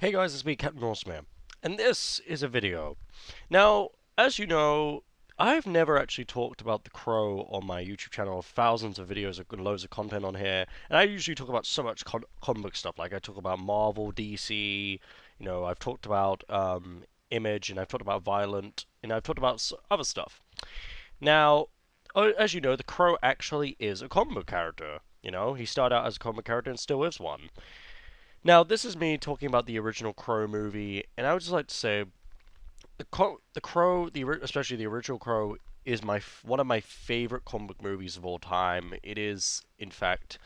Hey guys, it's me, Captain Norseman, and this is a video. Now, as you know, I've never actually talked about The Crow on my YouTube channel. Thousands of videos and loads of content on here, and I usually talk about so much comic book stuff. Like I talk about Marvel, DC. I've talked about Image, and I've talked about Violent, and I've talked about other stuff. Now, as you know, The Crow actually is a comic book character. He started out as a comic book character and still is one. Now, this is me talking about the original Crow movie, and I would just like to say the Crow, especially the original Crow, is one of my favorite comic book movies of all time. It is, in fact,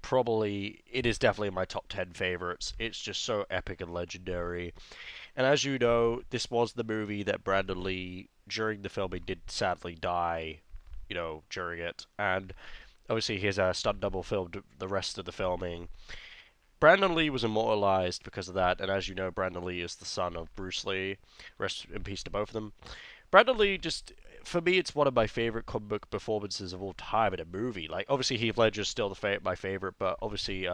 it is definitely in my top 10 favorites. It's just so epic and legendary. And as you know, this was the movie that Brandon Lee, during the filming, did sadly die, during it. And obviously, his stunt double filmed the rest of the filming. Brandon Lee was immortalized because of that, and as you know, Brandon Lee is the son of Bruce Lee. Rest in peace to both of them. Brandon Lee just, for me, it's one of my favorite comic book performances of all time in a movie. Like, obviously, Heath Ledger's still my favorite, but obviously,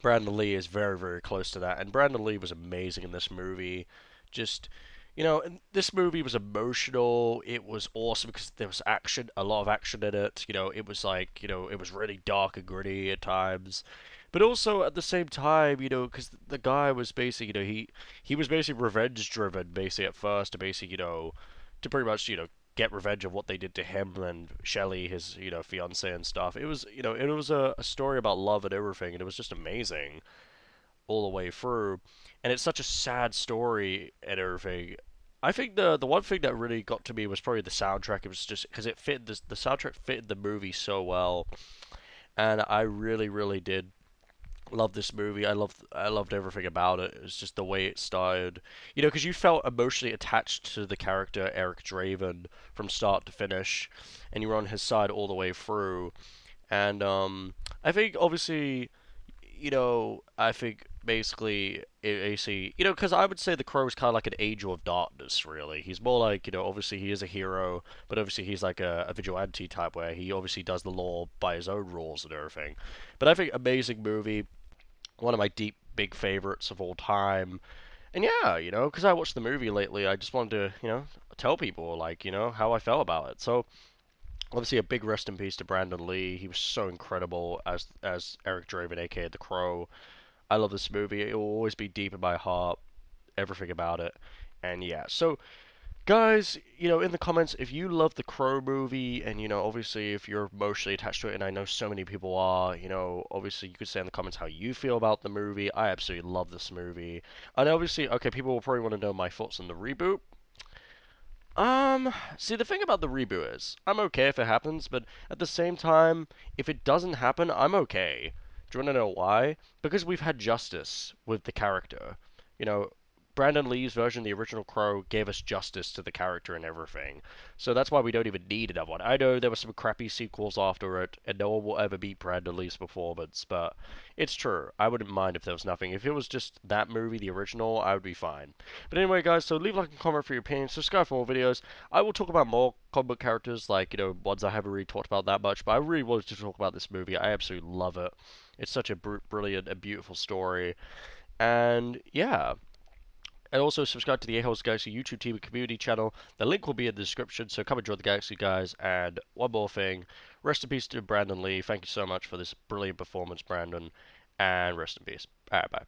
Brandon Lee is very, very close to that. And Brandon Lee was amazing in this movie. Just, and this movie was emotional. It was awesome because there was action, a lot of action in it. It was like, it was really dark and gritty at times. But also at the same time, because the guy was basically, he was basically revenge driven, basically at first, to basically, to pretty much, get revenge of what they did to him and Shelley, his, fiance and stuff. It was a story about love and everything, and it was just amazing all the way through. And it's such a sad story and everything. I think the one thing that really got to me was probably the soundtrack. It was just because the soundtrack fit the movie so well, and I really really did love this movie. I loved everything about it. It was just the way it started. Because you felt emotionally attached to the character Eric Draven from start to finish, and you were on his side all the way through. And I think obviously, I think basically, because I would say the Crow is kind of like an angel of darkness, really. He's more like, obviously he is a hero, but obviously he's like a vigilante type where he obviously does the law by his own rules and everything. But I think amazing movie, one of my deep, big favorites of all time. And yeah, because I watched the movie lately, I just wanted to, tell people, like, how I felt about it. So, obviously, a big rest in peace to Brandon Lee. He was so incredible as Eric Draven, aka The Crow. I love this movie. It will always be deep in my heart, everything about it. And yeah, so guys, in the comments, if you love the Crow movie, and obviously if you're emotionally attached to it, and I know so many people are, obviously you could say in the comments how you feel about the movie. I absolutely love this movie. And obviously, okay, people will probably want to know my thoughts on the reboot. See, the thing about the reboot is, I'm okay if it happens, but at the same time, if it doesn't happen, I'm okay. Do you want to know why? Because we've had justice with the character. You know, Brandon Lee's version, the original Crow, gave us justice to the character and everything. So that's why we don't even need another one. I know there were some crappy sequels after it, and no one will ever beat Brandon Lee's performance, but it's true. I wouldn't mind if there was nothing. If it was just that movie, the original, I would be fine. But anyway, guys, so leave a like and comment for your opinion. Subscribe for more videos. I will talk about more comic book characters, like, ones I haven't really talked about that much, but I really wanted to talk about this movie. I absolutely love it. It's such a brilliant and beautiful story. And yeah. And also subscribe to the Aholes Galaxy YouTube team and community channel. The link will be in the description, so come and join the Galaxy guys. And one more thing, rest in peace to Brandon Lee. Thank you so much for this brilliant performance, Brandon. And rest in peace. Alright, bye.